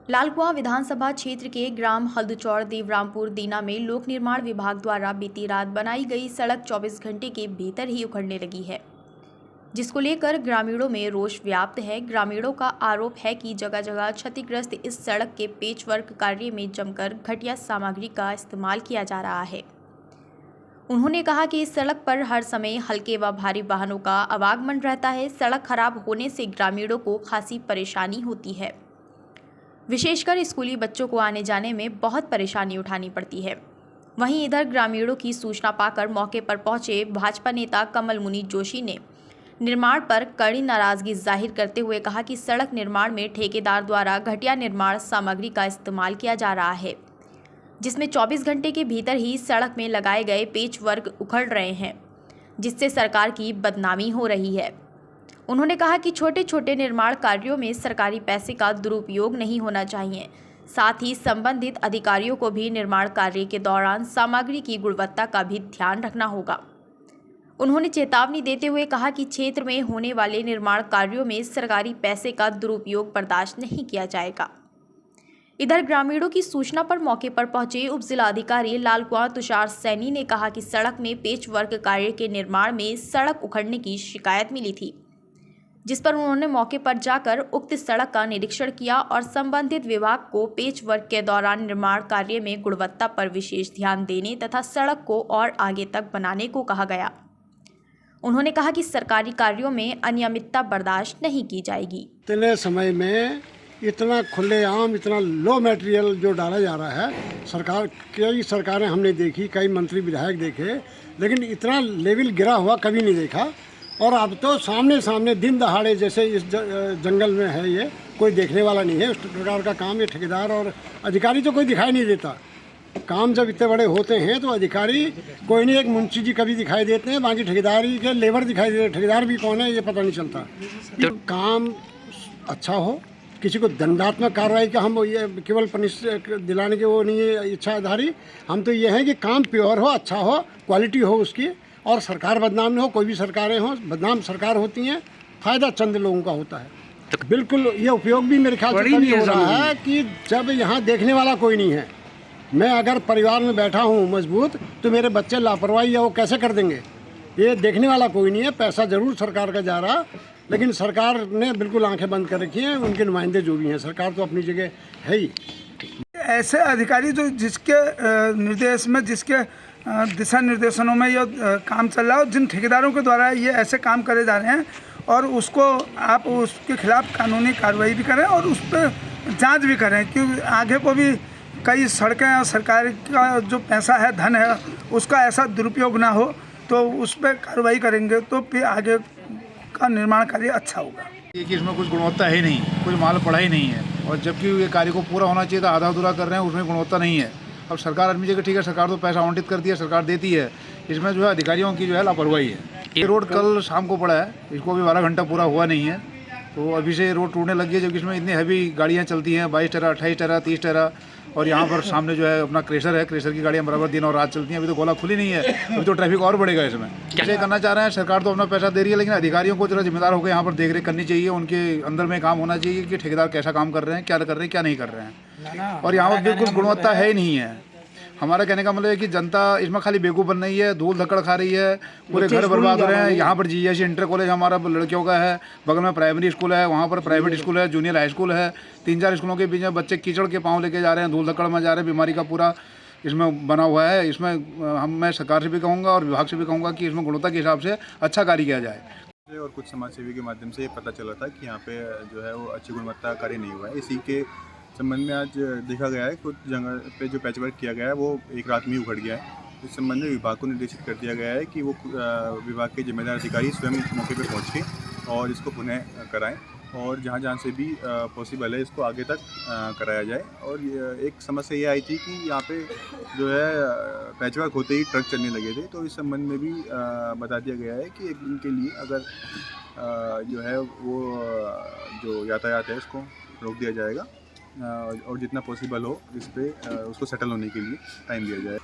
लालकुआं विधानसभा क्षेत्र के ग्राम हल्दचौड़ देवरामपुर दीना में लोक निर्माण विभाग द्वारा बीती रात बनाई गई सड़क 24 घंटे के भीतर ही उखड़ने लगी है, जिसको लेकर ग्रामीणों में रोष व्याप्त है। ग्रामीणों का आरोप है कि जगह जगह क्षतिग्रस्त इस सड़क के पेचवर्क कार्य में जमकर घटिया सामग्री का इस्तेमाल किया जा रहा है। उन्होंने कहा कि इस सड़क पर हर समय हल्के व भारी वाहनों का आवागमन रहता है। सड़क खराब होने से ग्रामीणों को खासी परेशानी होती है, विशेषकर स्कूली बच्चों को आने जाने में बहुत परेशानी उठानी पड़ती है। वहीं इधर ग्रामीणों की सूचना पाकर मौके पर पहुंचे भाजपा नेता कमल मुनि जोशी ने निर्माण पर कड़ी नाराजगी जाहिर करते हुए कहा कि सड़क निर्माण में ठेकेदार द्वारा घटिया निर्माण सामग्री का इस्तेमाल किया जा रहा है, जिसमें 24 घंटे के भीतर ही सड़क में लगाए गए पेच वर्क उखड़ रहे हैं, जिससे सरकार की बदनामी हो रही है। उन्होंने कहा कि छोटे छोटे निर्माण कार्यों में सरकारी पैसे का दुरुपयोग नहीं होना चाहिए। साथ ही संबंधित अधिकारियों को भी निर्माण कार्य के दौरान सामग्री की गुणवत्ता का भी ध्यान रखना होगा। उन्होंने चेतावनी देते हुए कहा कि क्षेत्र में होने वाले निर्माण कार्यों में सरकारी पैसे का दुरुपयोग बर्दाश्त नहीं किया जाएगा। इधर ग्रामीणों की सूचना पर मौके पर पहुंचे उप जिलाधिकारी लालकुआं तुषार सैनी ने कहा कि सड़क में पेच वर्क कार्य के निर्माण में सड़क उखड़ने की शिकायत मिली थी, जिस पर उन्होंने मौके पर जाकर उक्त सड़क का निरीक्षण किया और संबंधित विभाग को पेच वर्क के दौरान निर्माण कार्य में गुणवत्ता पर विशेष ध्यान देने तथा सड़क को और आगे तक बनाने को कहा गया। उन्होंने कहा कि सरकारी कार्यों में अनियमितता बर्दाश्त नहीं की जाएगी। इतने समय में इतना खुलेआम, इतना लो मटेरियल जो डाला जा रहा है, कई सरकारें हमने देखी, कई मंत्री विधायक देखे, लेकिन इतना लेवल गिरा हुआ कभी नहीं देखा। और अब तो सामने सामने दिन दहाड़े जैसे इस जंगल में है, ये कोई देखने वाला नहीं है। उस प्रकार का काम ये ठेकेदार और अधिकारी तो कोई दिखाई नहीं देता। काम जब इतने बड़े होते हैं तो अधिकारी कोई नहीं, एक मुंशी जी कभी दिखाई देते हैं, बाकी ठेकेदारी के लेबर दिखाई देते हैं। ठेकेदार भी कौन है ये पता नहीं चलता। तो काम अच्छा हो, किसी को दंडात्मक कार्रवाई का हम ये केवल पनिश दिलाने के वो नहीं है इच्छाधारी। हम तो ये हैं कि काम प्योर हो, अच्छा हो, क्वालिटी हो उसकी, और सरकार बदनाम न हो। कोई भी सरकारें हों, बदनाम सरकार होती हैं, फ़ायदा चंद लोगों का होता है। बिल्कुल ये उपयोग भी मेरे ख्याल से तभी हो रहा है कि जब यहाँ देखने वाला कोई नहीं है। मैं अगर परिवार में बैठा हूँ मजबूत, तो मेरे बच्चे लापरवाही है वो कैसे कर देंगे? ये देखने वाला कोई नहीं है। पैसा ज़रूर सरकार का जा रहा, लेकिन सरकार ने बिल्कुल आंखें बंद कर रखी हैं। उनके नुमाइंदे जो भी हैं, सरकार तो अपनी जगह है ही। ऐसे अधिकारी जो जिसके निर्देश में, जिसके दिशा निर्देशनों में ये काम चल रहा है, और जिन ठेकेदारों के द्वारा ये ऐसे काम करे जा रहे हैं, और उसको आप उसके खिलाफ कानूनी कार्रवाई भी करें और उस पर जांच भी करें, क्योंकि आगे को भी कई सड़कें और सरकार का जो पैसा है, धन है, उसका ऐसा दुरुपयोग ना हो, तो उस पर कार्रवाई करेंगे तो फिर आगे का निर्माण कार्य अच्छा होगा। ये कि इसमें कुछ गुणवत्ता है नहीं, कुछ माल पड़ा ही नहीं है, और जबकि ये कार्य को पूरा होना चाहिए था, आधा अधूरा कर रहे हैं, उसमें गुणवत्ता नहीं है। अब सरकार अपनी जगह ठीक है, सरकार तो पैसा आवंटित करती है, सरकार देती है, इसमें जो है अधिकारियों की जो है लापरवाही है। ये रोड कल शाम को पड़ा है, इसको अभी 12 घंटा पूरा हुआ नहीं है, तो अभी से रोड टूटने लगी है, जबकि इसमें इतनी हैवी गाड़ियाँ चलती हैं, 22 टेरा, 28 टेरा, 30 टेरा, और यहाँ पर सामने जो है अपना क्रेशर है, क्रेशर की गाड़ियाँ बराबर दिन और रात चलती हैं। अभी तो गोला खुली नहीं है, अभी तो ट्रैफिक और बढ़ेगा इसमें। कैसे करना चाह रहे हैं, सरकार तो अपना पैसा दे रही है, लेकिन अधिकारियों को जरा जिम्मेदार होकर यहाँ पर देख रेख करनी चाहिए। उनके अंदर में काम होना चाहिए कि ठेकेदार कैसा काम कर रहे हैं, क्या कर रहे हैं, क्या नहीं कर रहे हैं। और यहाँ पर बिल्कुल गुणवत्ता है ही नहीं है। हमारा कहने का मतलब है कि जनता इसमें खाली बेवकूफ़ बन रही है, धूल धक्कड़ खा रही है, पूरे घर बर्बाद हो रहे हैं। यहाँ पर जीएससी इंटर कॉलेज हमारा लड़कियों का है, बगल में प्राइमरी स्कूल है, वहाँ पर प्राइवेट स्कूल है, जूनियर हाई स्कूल है। 3-4 स्कूलों के बीच में बच्चे कीचड़ के पाँव लेके जा रहे हैं, धूल धक्कड़ में जा रहे हैं। बीमारी का पूरा इसमें बना हुआ है। इसमें मैं सरकार से भी कहूँगा और विभाग से भी कहूँगा कि इसमें गुणवत्ता के हिसाब से अच्छा कार्य किया जाए। और कुछ समाज सेवी के माध्यम से ये पता चला था कि यहाँ पे जो है वो अच्छी गुणवत्ता कार्य नहीं हुआ है। इसी के संबंध में आज देखा गया है कुछ जगह पे जो पैचवर्क किया गया है वो एक रात में ही उखड़ गया है। इस संबंध में विभाग को निर्देशित कर दिया गया है कि वो विभाग के जिम्मेदार अधिकारी स्वयं मौके पर पहुँच के और इसको पुनः कराएं, और जहाँ जहाँ से भी पॉसिबल है इसको आगे तक कराया जाए। और एक समस्या ये आई थी कि यहाँ पे जो है पैचवर्क होते ही ट्रक चलने लगे थे, तो इस संबंध में भी बता दिया गया है कि एक दिन के लिए अगर जो है वो जो यातायात है उसको रोक दिया जाएगा, और जितना पॉसिबल हो इस पर उसको सेटल होने के लिए टाइम दिया जाए।